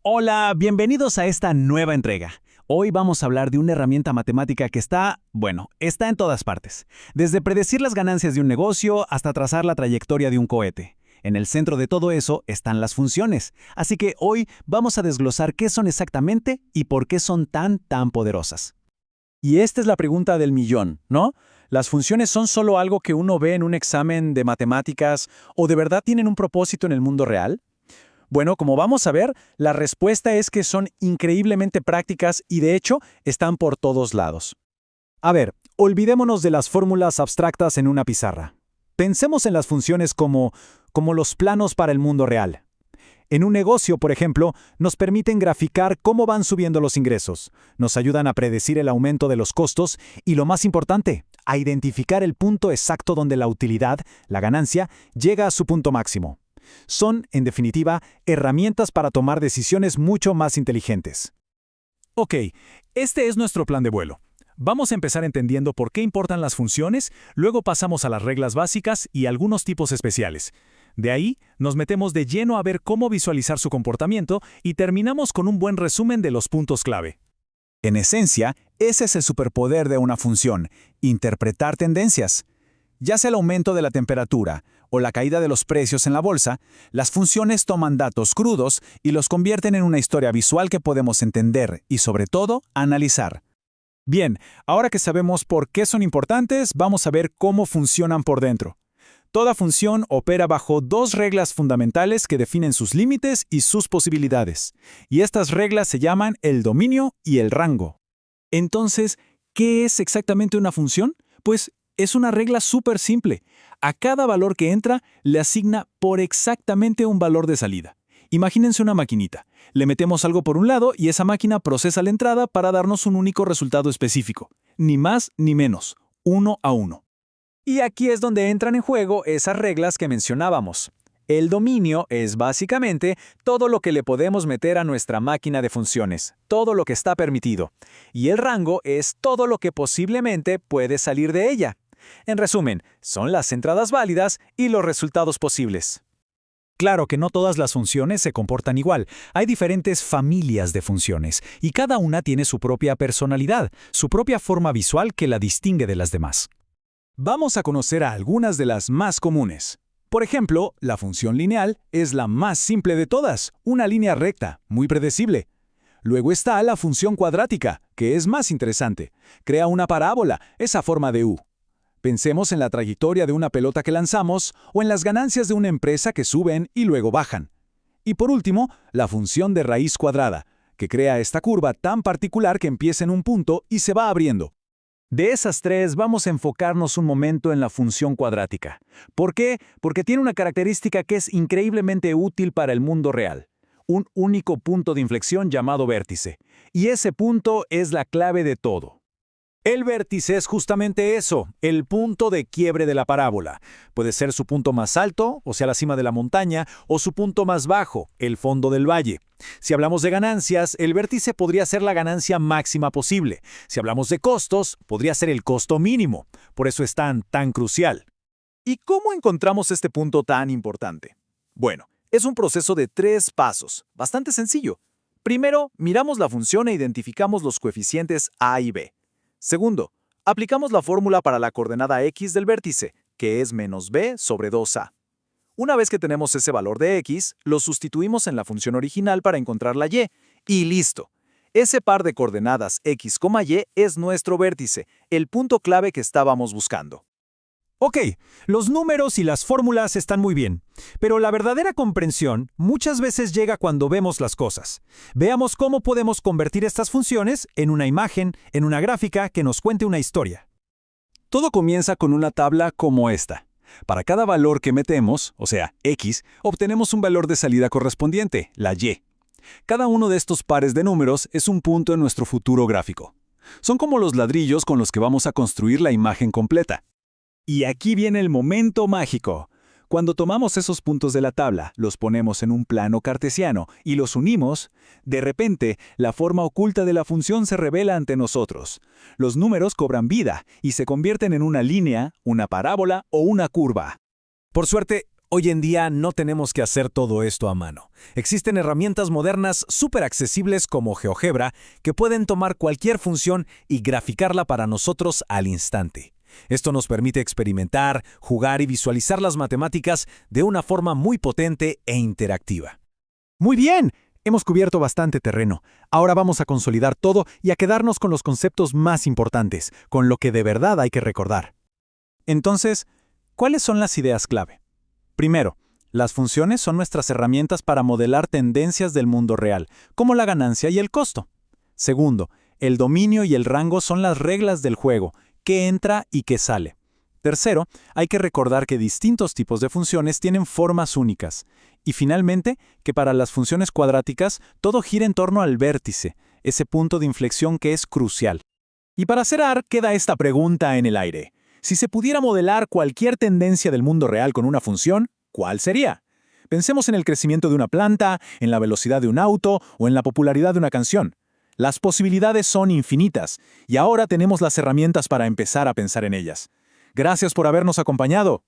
Hola, bienvenidos a esta nueva entrega. Hoy vamos a hablar de una herramienta matemática que está en todas partes. Desde predecir las ganancias de un negocio hasta trazar la trayectoria de un cohete. En el centro de todo eso están las funciones. Así que hoy vamos a desglosar qué son exactamente y por qué son tan poderosas. Y esta es la pregunta del millón, ¿no? ¿Las funciones son solo algo que uno ve en un examen de matemáticas o de verdad tienen un propósito en el mundo real? Bueno, como vamos a ver, la respuesta es que son increíblemente prácticas y de hecho están por todos lados. A ver, olvidémonos de las fórmulas abstractas en una pizarra. Pensemos en las funciones como los planos para el mundo real. En un negocio, por ejemplo, nos permiten graficar cómo van subiendo los ingresos, nos ayudan a predecir el aumento de los costos y, lo más importante, a identificar el punto exacto donde la utilidad, la ganancia, llega a su punto máximo. Son, en definitiva, herramientas para tomar decisiones mucho más inteligentes. Ok, este es nuestro plan de vuelo. Vamos a empezar entendiendo por qué importan las funciones, luego pasamos a las reglas básicas y algunos tipos especiales. De ahí, nos metemos de lleno a ver cómo visualizar su comportamiento y terminamos con un buen resumen de los puntos clave. En esencia, ese es el superpoder de una función, interpretar tendencias. Ya sea el aumento de la temperatura o la caída de los precios en la bolsa, las funciones toman datos crudos y los convierten en una historia visual que podemos entender y, sobre todo, analizar. Bien, ahora que sabemos por qué son importantes, vamos a ver cómo funcionan por dentro. Toda función opera bajo dos reglas fundamentales que definen sus límites y sus posibilidades. Y estas reglas se llaman el dominio y el rango. Entonces, ¿qué es exactamente una función? Pues es una regla súper simple. A cada valor que entra, le asigna por exactamente un valor de salida. Imagínense una maquinita. Le metemos algo por un lado y esa máquina procesa la entrada para darnos un único resultado específico. Ni más ni menos. 1 a 1. Y aquí es donde entran en juego esas reglas que mencionábamos. El dominio es básicamente todo lo que le podemos meter a nuestra máquina de funciones, todo lo que está permitido. Y el rango es todo lo que posiblemente puede salir de ella. En resumen, son las entradas válidas y los resultados posibles. Claro que no todas las funciones se comportan igual. Hay diferentes familias de funciones y cada una tiene su propia personalidad, su propia forma visual que la distingue de las demás. Vamos a conocer a algunas de las más comunes. Por ejemplo, la función lineal es la más simple de todas, una línea recta, muy predecible. Luego está la función cuadrática, que es más interesante. Crea una parábola, esa forma de U. Pensemos en la trayectoria de una pelota que lanzamos o en las ganancias de una empresa que suben y luego bajan. Y por último, la función de raíz cuadrada, que crea esta curva tan particular que empieza en un punto y se va abriendo. De esas tres, vamos a enfocarnos un momento en la función cuadrática. ¿Por qué? Porque tiene una característica que es increíblemente útil para el mundo real. Un único punto de inflexión llamado vértice. Y ese punto es la clave de todo. El vértice es justamente eso, el punto de quiebre de la parábola. Puede ser su punto más alto, o sea, la cima de la montaña, o su punto más bajo, el fondo del valle. Si hablamos de ganancias, el vértice podría ser la ganancia máxima posible. Si hablamos de costos, podría ser el costo mínimo. Por eso es tan crucial. ¿Y cómo encontramos este punto tan importante? Bueno, es un proceso de 3 pasos, bastante sencillo. Primero, miramos la función e identificamos los coeficientes a y b. Segundo, aplicamos la fórmula para la coordenada x del vértice, que es menos b sobre 2a. Una vez que tenemos ese valor de x, lo sustituimos en la función original para encontrar la y, y listo. Ese par de coordenadas x, y es nuestro vértice, el punto clave que estábamos buscando. Ok, los números y las fórmulas están muy bien, pero la verdadera comprensión muchas veces llega cuando vemos las cosas. Veamos cómo podemos convertir estas funciones en una imagen, en una gráfica que nos cuente una historia. Todo comienza con una tabla como esta. Para cada valor que metemos, o sea, x, obtenemos un valor de salida correspondiente, la y. Cada uno de estos pares de números es un punto en nuestro futuro gráfico. Son como los ladrillos con los que vamos a construir la imagen completa. Y aquí viene el momento mágico. Cuando tomamos esos puntos de la tabla, los ponemos en un plano cartesiano y los unimos, de repente, la forma oculta de la función se revela ante nosotros. Los números cobran vida y se convierten en una línea, una parábola o una curva. Por suerte, Hoy en día no tenemos que hacer todo esto a mano. Existen herramientas modernas súper accesibles como GeoGebra que pueden tomar cualquier función y graficarla para nosotros al instante. Esto nos permite experimentar, jugar y visualizar las matemáticas de una forma muy potente e interactiva. Muy bien, hemos cubierto bastante terreno. Ahora vamos a consolidar todo y a quedarnos con los conceptos más importantes, con lo que de verdad hay que recordar. Entonces, ¿cuáles son las ideas clave? Primero, las funciones son nuestras herramientas para modelar tendencias del mundo real, como la ganancia y el costo. Segundo, el dominio y el rango son las reglas del juego, qué entra y qué sale. Tercero, hay que recordar que distintos tipos de funciones tienen formas únicas. Y finalmente, que para las funciones cuadráticas, todo gira en torno al vértice, ese punto de inflexión que es crucial. Y para cerrar, queda esta pregunta en el aire. Si se pudiera modelar cualquier tendencia del mundo real con una función, ¿cuál sería? Pensemos en el crecimiento de una planta, en la velocidad de un auto o en la popularidad de una canción. Las posibilidades son infinitas y ahora tenemos las herramientas para empezar a pensar en ellas. Gracias por habernos acompañado.